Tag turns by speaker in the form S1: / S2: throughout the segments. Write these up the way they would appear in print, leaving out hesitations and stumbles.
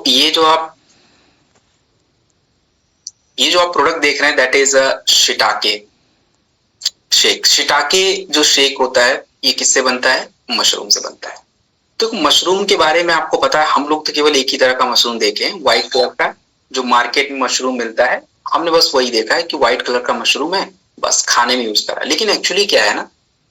S1: ये जो आप प्रोडक्ट देख रहे हैं that is shiitake shake. Shiitake जो शेक होता है ये किससे बनता है? मशरूम से बनता है। तो मशरूम के बारे में आपको पता है, हम लोग तो केवल एक ही तरह का मशरूम देखे हैं, व्हाइट कलर का जो मार्केट में मशरूम मिलता है। हमने बस वही देखा है कि व्हाइट कलर का मशरूम है, बस खाने में यूज करा। लेकिन एक्चुअली क्या है ना,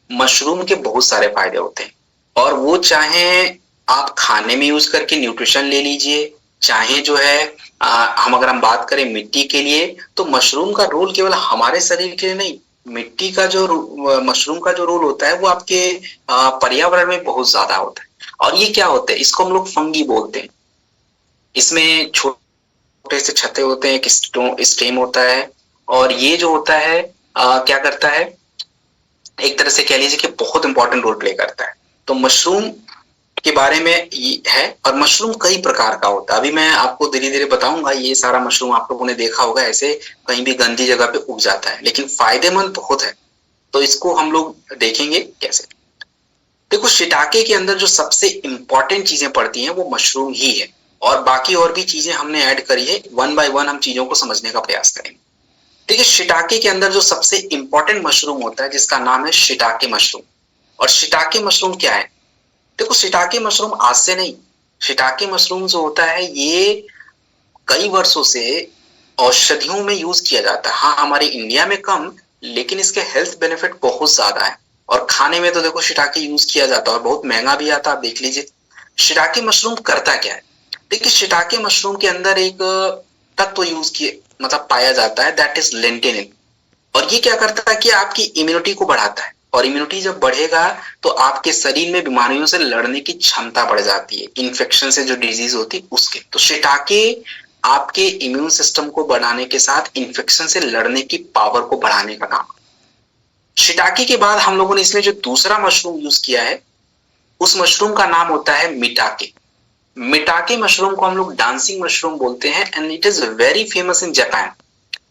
S1: मशरूम के बहुत सारे फायदे होते हैं। और वो चाहे आप खाने में यूज करके न्यूट्रिशन ले लीजिए, चाहे जो है हम बात करें मिट्टी के लिए, तो मशरूम का रोल केवल हमारे शरीर के लिए नहीं, मिट्टी का जो मशरूम का जो रोल होता है वो आपके पर्यावरण में बहुत ज्यादा होता है। और ये क्या होता है, इसको हम लोग फंगी बोलते हैं। इसमें छोटे से छत्ते होते हैं, एक स्टेम होता है। और ये जो होता है क्या करता है, एक तरह से कह लीजिए कि बहुत इंपॉर्टेंट रोल प्ले करता है। तो मशरूम के बारे में ये है। और मशरूम कई प्रकार का होता है, अभी मैं आपको धीरे धीरे बताऊंगा। ये सारा मशरूम आप लोगों ने देखा होगा ऐसे कहीं भी गंदी जगह पे उग जाता है, लेकिन फायदेमंद बहुत है। तो इसको हम लोग देखेंगे कैसे। देखो, शिटाके के अंदर जो सबसे इंपॉर्टेंट चीजें पड़ती हैं वो मशरूम ही है, और बाकी और भी चीजें हमने ऐड करी है। वन बाय वन हम चीजों को समझने का प्रयास करेंगे। देखिए, शिटाके के अंदर जो सबसे इंपॉर्टेंट मशरूम होता है जिसका नाम है शिटाके मशरूम। और शिटाके मशरूम क्या है? देखो, शिटाके मशरूम आज से नहीं, शिटाके मशरूम जो होता है ये कई वर्षों से औषधियों में यूज किया जाता है। हाँ, हमारे इंडिया में कम, लेकिन इसके हेल्थ बेनिफिट बहुत ज्यादा है। और खाने में तो देखो शिटाके यूज किया जाता है और बहुत महंगा भी आता है। आप देख लीजिए शिटाके मशरूम करता क्या है। देखिए, शिटाके मशरूम के अंदर एक तत्व यूज किए मतलब पाया जाता है, दैट इज लेंटिनिन। और ये क्या करता है कि आपकी इम्यूनिटी को बढ़ाता है। और इम्यूनिटी जब बढ़ेगा तो आपके शरीर में बीमारियों से लड़ने की क्षमता बढ़ जाती है, इन्फेक्शन से जो डिजीज होती है उसके। तो शिटाके आपके इम्यून सिस्टम को बढ़ाने के साथ इन्फेक्शन से लड़ने की पावर को बढ़ाने का काम। शिटाके के बाद हम लोगों ने इसमें जो दूसरा मशरूम यूज किया है उस मशरूम का नाम होता है मिटाके। मिटाके मशरूम को हम लोग डांसिंग मशरूम बोलते हैं, and it is very famous in Japan.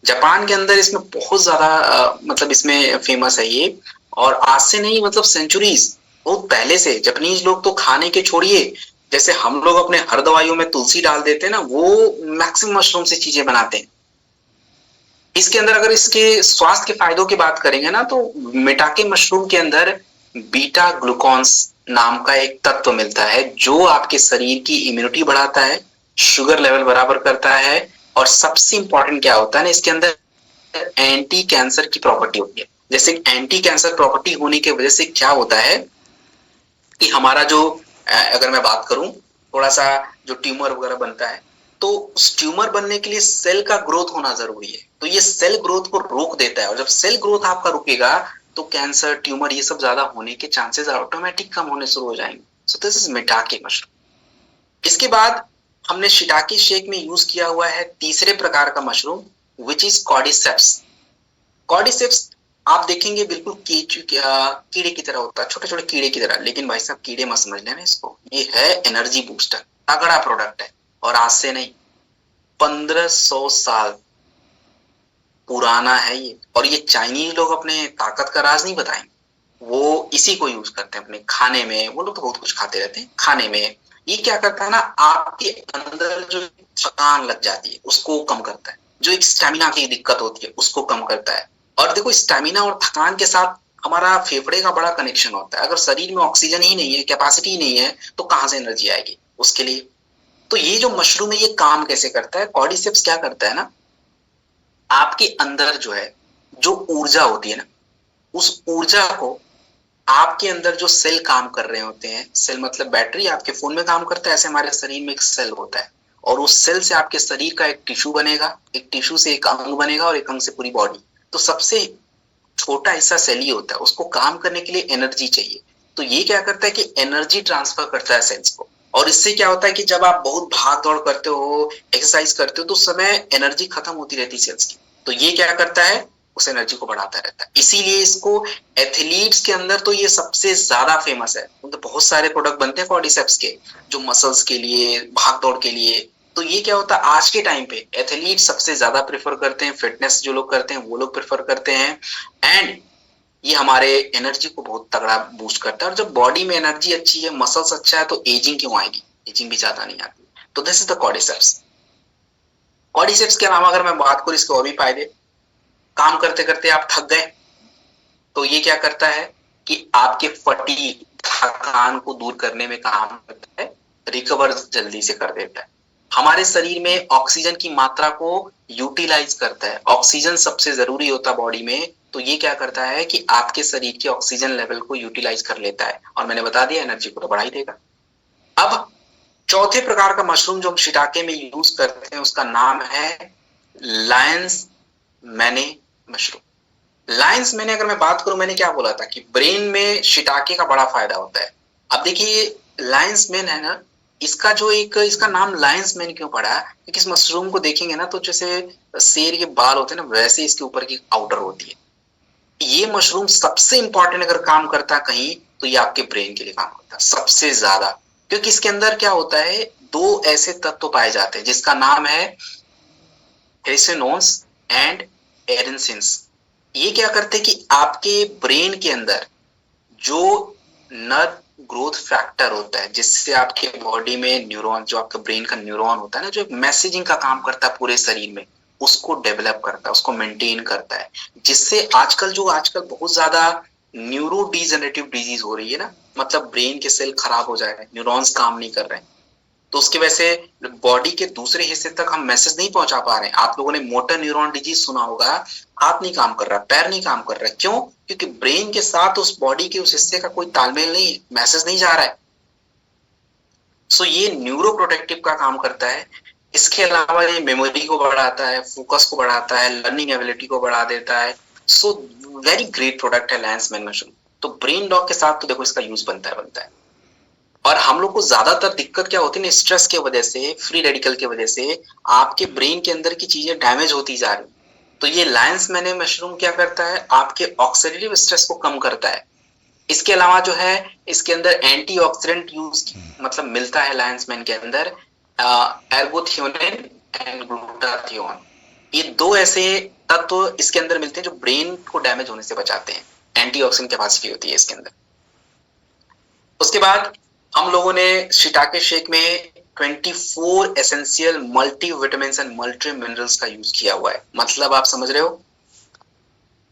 S1: Japan के अंदर इसमें बहुत ज्यादा मतलब इसमें फेमस है ये। और आज से नहीं, मतलब सेंचुरीज बहुत पहले से जापानीज लोग तो खाने के छोड़िए, जैसे हम लोग अपने हर दवाइयों में तुलसी डाल देते हैं ना, वो मैक्सिमम मशरूम से चीजें बनाते हैं। इसके अंदर अगर इसके स्वास्थ्य के फायदों की बात करेंगे ना, तो मेटाके मशरूम के अंदर बीटा ग्लूकॉन्स नाम का एक तत्व मिलता है जो आपके शरीर की इम्यूनिटी बढ़ाता है, शुगर लेवल बराबर करता है। और सबसे इंपॉर्टेंट क्या होता है ना, इसके अंदर एंटी कैंसर की प्रॉपर्टी होती है। जैसे एंटी कैंसर प्रॉपर्टी होने की वजह से क्या होता है कि हमारा जो अगर मैं बात करूं थोड़ा सा, जो ट्यूमर वगैरह बनता है, तो उस ट्यूमर बनने के लिए सेल का ग्रोथ होना जरूरी है। तो ये सेल ग्रोथ को रोक देता है, और जब सेल ग्रोथ आपका रुकेगा तो कैंसर ट्यूमर ये सब ज्यादा होने के चांसेस ऑटोमेटिक कम होने शुरू हो जाएंगे। So this is maitake mushroom. इसके बाद हमने शिटाके शेक में यूज किया हुआ है तीसरे प्रकार का mushroom, which is cordyceps. Cordyceps आप देखेंगे बिल्कुल कीड़े की तरह होता है, छोटे छोटे कीड़े की तरह। लेकिन भाई साहब, कीड़े मत समझ लेना इसको, ये है एनर्जी बूस्टर, तगड़ा प्रोडक्ट है। और आज से नहीं, 1500 साल पुराना है ये। और ये चाइनीज लोग अपने ताकत का राज नहीं बताएंगे, वो इसी को यूज करते हैं अपने खाने में। वो लोग तो बहुत कुछ खाते रहते हैं खाने में। ये क्या करता है ना, आपके अंदर जो थकान लग जाती है उसको कम करता है, जो एक स्टेमिना की दिक्कत होती है उसको कम करता है। और देखो, स्टेमिना और थकान के साथ हमारा फेफड़े का बड़ा कनेक्शन होता है। अगर शरीर में ऑक्सीजन ही नहीं है, कैपेसिटी ही नहीं है, तो कहाँ से एनर्जी आएगी उसके लिए। तो ये जो मशरूम है ये काम कैसे करता है, कॉर्डिसेप्स क्या करता है ना, आपके अंदर जो है जो ऊर्जा होती है ना, उस ऊर्जा को, आपके अंदर जो सेल काम कर रहे होते हैं, सेल मतलब बैटरी आपके फोन में काम करता है, ऐसे हमारे शरीर में एक सेल होता है। और उस सेल से आपके शरीर का एक टिश्यू बनेगा, एक टिश्यू से एक अंग बनेगा, और एक अंग से पूरी बॉडी। तो सबसे छोटा हिस्सा सेल ही होता है, उसको काम करने के लिए एनर्जी चाहिए। तो ये क्या करता है कि एनर्जी ट्रांसफर करता है सेल्स को। और इससे क्या होता है कि जब आप बहुत भाग दौड़ करते हो, एक्सरसाइज करते हो, तो उस समय एनर्जी खत्म होती रहती है सेल्स की। तो ये क्या करता है, उस एनर्जी को बढ़ाता रहता है। इसीलिए इसको एथलीट्स के अंदर तो ये सबसे ज्यादा फेमस है। तो बहुत सारे प्रोडक्ट बनते हैं कॉर्डिसेप्स के, जो मसल्स के लिए, भाग दौड़ के लिए। तो ये क्या होता है, आज के टाइम पे एथलीट सबसे ज्यादा प्रेफर करते हैं, फिटनेस जो लोग करते हैं वो लोग प्रेफर करते हैं। एंड ये हमारे एनर्जी को बहुत तगड़ा बूस्ट करता है। और जब बॉडी में एनर्जी अच्छी है, मसल्स अच्छा है, तो एजिंग क्यों आएगी, एजिंग भी ज्यादा नहीं आती। तो this is the cordyceps. Cordyceps के अलावा अगर मैं बात करूं इसके और भी फायदे, काम करते करते आप थक गए तो ये क्या करता है कि आपके फटीग, थकान को दूर करने में काम करता है, रिकवर जल्दी से कर देता है। हमारे शरीर में ऑक्सीजन की मात्रा को यूटिलाइज करता है। ऑक्सीजन सबसे जरूरी होता है बॉडी में, तो ये क्या करता है कि आपके शरीर के ऑक्सीजन लेवल को यूटिलाइज कर लेता है, और मैंने बता दिया एनर्जी को तो बढ़ा ही देगा। अब चौथे प्रकार का मशरूम जो हम शिटाके में यूज करते हैं उसका नाम है लायंस मैने मशरूम। लायंस मैंने अगर मैं बात करूं, मैंने क्या बोला था कि ब्रेन में शिटाके का बड़ा फायदा होता है। अब देखिए लायंस मैन है ना, इसका जो एक इसका नाम लायंस मैन क्यों पड़ा, क्योंकि इस मशरूम को देखेंगे ना तो जैसे शेर के बाल होते हैं ना, वैसे इसके ऊपर की आउटर होती है। ये मशरूम सबसे इंपॉर्टेंट अगर काम करता है कहीं, तो ये आपके ब्रेन के लिए काम करता है सबसे ज्यादा, क्योंकि इसके अंदर क्या होता है, दो ऐसे तत्व पाए जाते हैं जिसका नाम है हेरिसिनोन्स एंड एरिनसिन्स। ये क्या करते हैं कि आपके ब्रेन के अंदर जो नर्व ग्रोथ फैक्टर होता है, जिससे आपके बॉडी में न्यूरॉन, जो आपका ब्रेन का न्यूरॉन होता है ना, जो एक मैसेजिंग का काम करता है पूरे शरीर में, उसको डेवलप करता है, उसको मेंटेन करता है, जिससे आजकल बहुत ज्यादा न्यूरो डिजेनरेटिव डिजीज हो रही है ना, मतलब ब्रेन के सेल खराब हो जाए, न्यूरॉन्स काम नहीं कर रहे हैं, तो उसकी वजह से बॉडी के दूसरे हिस्से तक हम मैसेज नहीं पहुंचा पा रहे हैं। आप लोगों ने मोटर न्यूरॉन डिजीज सुना होगा, हाथ नहीं काम कर रहा, पैर नहीं काम कर रहा, क्यों? क्योंकि ब्रेन के साथ उस बॉडी के उस हिस्से का कोई तालमेल नहीं है, मैसेज नहीं जा रहा है। सो ये न्यूरो प्रोटेक्टिव का काम करता है। इसके अलावा ये मेमोरी को बढ़ाता है, फोकस को बढ़ाता है, लर्निंग एबिलिटी को बढ़ा देता है। सो वेरी ग्रेट प्रोडक्ट है लायंस मैन मशरूम। तो ब्रेन डॉग के साथ तो देखो इसका यूज बनता है। और हम लोग को ज्यादातर दिक्कत क्या होती है, स्ट्रेस की वजह से, फ्री रेडिकल की वजह से आपके ब्रेन के अंदर की चीजें डैमेज होती जा रही। तो ये लायंस मैन मशरूम क्या करता है, आपके ऑक्सीडेटिव स्ट्रेस को कम करता है। इसके अलावा जो है इसके अंदर एंटीऑक्सीडेंट यूज मतलब मिलता है लायंस मैन के अंदर, एर्गोथियोनिन एंड ग्लूटाथियोन। ये दो ऐसे तत्व इसके अंदर मिलते हैं जो ब्रेन को डैमेज होने से बचाते हैं। एंटीऑक्सीडेंट कैपेसिटी होती है इसके अंदर। उसके बाद हम लोगों ने शिटाके शेक में 24 essential multi vitamin and multi minerals का यूज किया हुआ है। मतलब आप समझ रहे हो,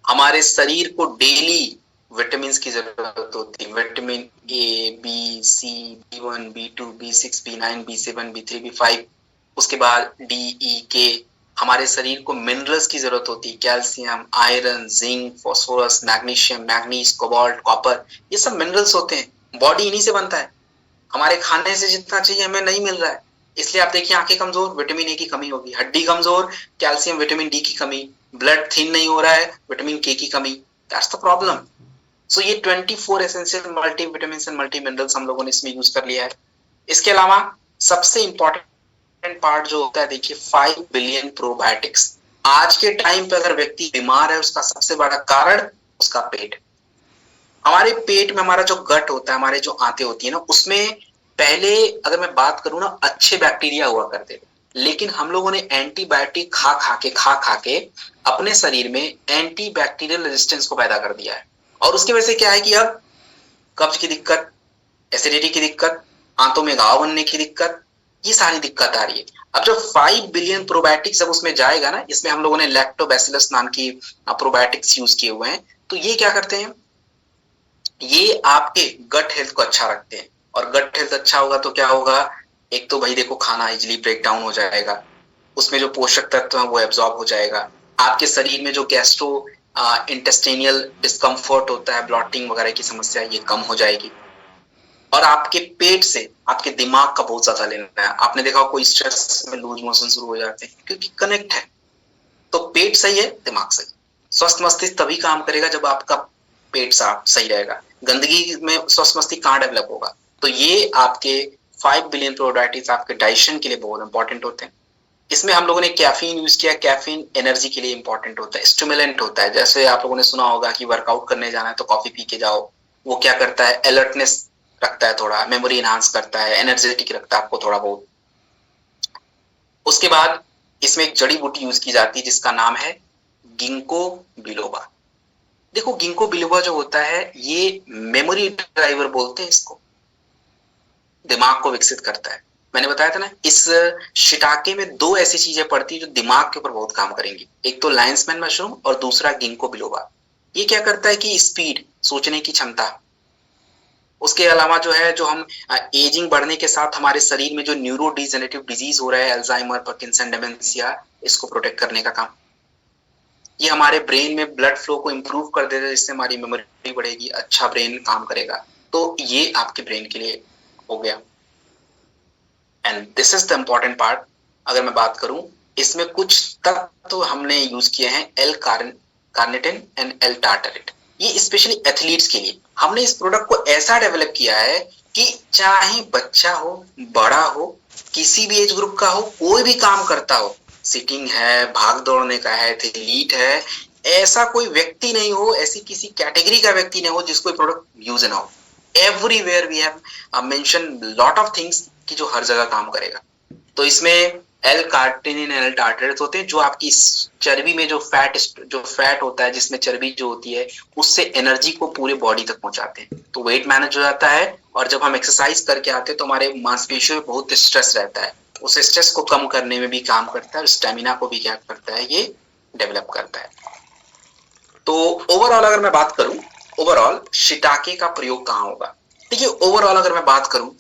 S1: हमारे शरीर को डेली विटामिन की जरूरत होती है। Vitamin A, B, C, B1, B2, B6, B9, B7, B3, B5, उसके बाद डी, ई, के। हमारे शरीर को मिनरल्स की जरूरत होती है, calcium, iron, zinc, phosphorus, magnesium, manganese, cobalt, copper, ये सब मिनरल्स होते हैं। बॉडी इन्हीं से बनता है। हमारे खाने से जितना चाहिए हमें नहीं मिल रहा है, इसलिए आप देखिए आंखें कमजोर, विटामिन ए की कमी होगी, हड्डी कमजोर, कैल्शियम, विटामिन डी की कमी, ब्लड थिन नहीं हो रहा है, विटामिन के की कमी। That's the problem. सो ये 24 essential multi vitamin and multi minerals हम लोगों ने इसमें यूज कर लिया है। इसके अलावा सबसे इंपॉर्टेंट पार्ट जो होता है, देखिए 5 बिलियन प्रोबायोटिक्स। आज के टाइम पे अगर व्यक्ति बीमार है, उसका सबसे बड़ा कारण उसका पेट। हमारे पेट में हमारा जो गट होता है, हमारे जो आंतें होती है ना, उसमें पहले अगर मैं बात करूं ना, अच्छे बैक्टीरिया हुआ करते थे, लेकिन हम लोगों ने एंटीबायोटिक खा खा के अपने शरीर में एंटी बैक्टीरियल रेजिस्टेंस को पैदा कर दिया है। और उसकी वजह से क्या है कि अब कब्ज की दिक्कत, एसिडिटी की दिक्कत, आंतों में घाव बनने की दिक्कत, ये सारी दिक्कत आ रही है। अब जब 5 बिलियन प्रोबायोटिक्स जब उसमें जाएगा ना, इसमें हम लोगों ने लैक्टोबैसिलस नाम की प्रोबायोटिक्स यूज किए हुए हैं, तो ये क्या करते हैं, ये आपके गट हेल्थ को अच्छा रखते हैं। और गट हेल्थ अच्छा होगा तो क्या होगा, एक तो भाई देखो खाना इजिली ब्रेक डाउन हो जाएगा, उसमें जो पोषक तत्व है वो एब्जॉर्ब हो जाएगा, आपके शरीर में जो गैस्ट्रो इंटेस्टिनियल डिस्कम्फर्ट होता है, ब्लॉटिंग वगैरह की समस्या, ये कम हो जाएगी। और आपके पेट से आपके दिमाग का बहुत ज्यादा लेना है। आपने देखा कोई स्ट्रेस में लूज मोशन शुरू हो जाते हैं, क्योंकि कनेक्ट है। तो पेट सही है, दिमाग सही। स्वस्थ मस्तिष्क तभी काम करेगा जब आपका पेट साफ सही रहेगा। गंदगी में स्वस्थ मस्तिष्क कहाँ डेवलप होगा? तो ये आपके 5 बिलियन प्रोबायोटिक्स आपके डाइजेशन के लिए बहुत इंपॉर्टेंट होते हैं। इसमें हम लोगों ने कैफीन यूज किया। कैफीन एनर्जी के लिए इंपॉर्टेंट होता है, स्टिमुलेंट होता है। जैसे आप लोगों ने सुना होगा कि वर्कआउट करने जाना है तो कॉफी पी के जाओ। वो क्या करता है, अलर्टनेस रखता है, थोड़ा मेमोरी एनहांस करता है, एनर्जेटिक रखता है आपको थोड़ा बहुत। उसके बाद इसमें एक जड़ी बूटी यूज की जाती है जिसका नाम है गिंको बिलोबा। देखो गिंको बिलोबा जो होता है, ये मेमोरी ड्राइवर बोलते हैं इसको, दिमाग को विकसित करता है। मैंने बताया था ना, इस शिटाके में दो ऐसी चीजें पड़ती है जो दिमाग के ऊपर बहुत काम करेंगी। एक तो लायंस मैन मशरूम और दूसरा गिंको बिलोबा। ये क्या करता है कि स्पीड, सोचने की क्षमता, उसके अलावा जो है, जो हम एजिंग बढ़ने के साथ हमारे शरीर में जो न्यूरो डिजेनरेटिव डिजीज हो रहा है, अल्जाइमर, पार्किंसन, डेमेंशिया, इसको प्रोटेक्ट करने का काम। ये हमारे ब्रेन में ब्लड फ्लो को इंप्रूव कर देता है, जिससे हमारी मेमोरी बढ़ेगी, अच्छा ब्रेन काम करेगा। तो ये आपके ब्रेन के लिए हो गया। And this is the important part. अगर मैं बात करूं, इसमें कुछ तत्व तो हमने यूज किए हैं, L carnitine and L tartrate. ये स्पेशली एथलीट्स के लिए हमने इस प्रोडक्ट को ऐसा डेवलप किया है कि चाहे बच्चा हो, बड़ा हो, किसी भी एज ग्रुप का हो, कोई भी काम करता हो, सिटिंग है, भाग दौड़ने का है, एथलीट है, ऐसा कोई व्यक्ति नहीं हो, ऐसी किसी कैटेगरी का व्यक्ति नहीं हो जिसको प्रोडक्ट यूज ना हो। Everywhere we have mention lot of things कि जो हर जगह काम करेगा। तो इसमें एल कार्टिनिन, एल टार्टरेट होते हैं जो आपकी चर्बी में जो फैट होता है, जिसमें चर्बी जो होती है, उससे एनर्जी को पूरे बॉडी तक पहुंचाते हैं, तो वेट मैनेज हो जाता है। और जब हम एक्सरसाइज करके आते हैं तो हमारे मांसपेशियों में बहुत स्ट्रेस रहता है, उस स्ट्रेस को कम करने में भी काम करता है, और स्टेमिना को भी क्या करता है, ये डेवलप करता है। तो ओवरऑल अगर मैं बात करूं, ओवरऑल शिटाके का प्रयोग कहाँ होगा? देखिए, ओवरऑल अगर मैं बात करूं,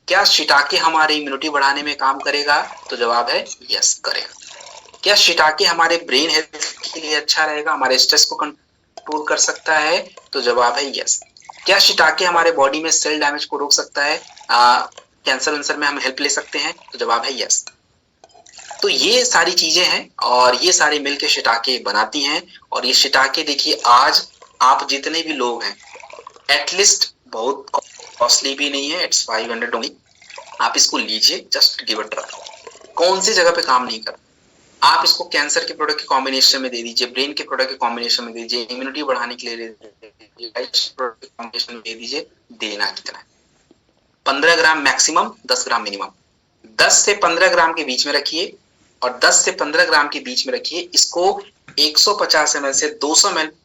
S1: क्या शिटाके हमारे इम्यूनिटी बढ़ाने में काम करेगा? तो जवाब है यस, करेगा। क्या शिटाके हमारे ब्रेन हेल्थ के लिए अच्छा रहेगा, हमारे स्ट्रेस को कंट्रोल कर सकता है? तो जवाब है यस। क्या शिटाके हमारे बॉडी में सेल डैमेज को रोक सकता है, कैंसर वंसर में हम हेल्प ले सकते हैं? तो जवाब है यस। तो ये सारी चीजें हैं और ये सारे मिलके शिटाके बनाती हैं। और ये शिटाके देखिए, आज आप जितने भी लोग हैं, एटलीस्ट बहुत कॉस्टली भी नहीं है, इट्स 500 ओनली। आप इसको लीजिए, जस्ट गिव इट ट्राई। कौन सी जगह पे काम नहीं कर, आप इसको कैंसर के प्रोडक्ट के कॉम्बिनेशन में दे दीजिए, ब्रेन के प्रोडक्ट के कॉम्बिनेशन में दे दीजिए, इम्यूनिटी बढ़ाने के लिए प्रोडक्ट के कॉम्बिनेशन में दे दीजिए। देना कितना है? 15 ग्राम मैक्सिमम, 10 ग्राम मिनिमम। 10 से 15 ग्राम के बीच में रखिए, और 10 से 15 ग्राम के बीच में रखिए। इसको 150 ml से 200 ml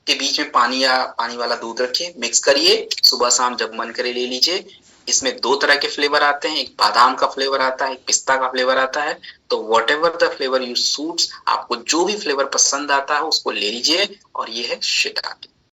S1: के बीच में पानी या पानी वाला दूध रखिए, मिक्स करिए, सुबह शाम जब मन करे ले लीजिए। इसमें दो तरह के फ्लेवर आते हैं, एक बादाम का फ्लेवर आता है, एक पिस्ता का फ्लेवर आता है। तो what ever the flavour you suits, आपको जो भी फ्लेवर पसंद आता है उसको ले लीजिए। और ये है शिटाके।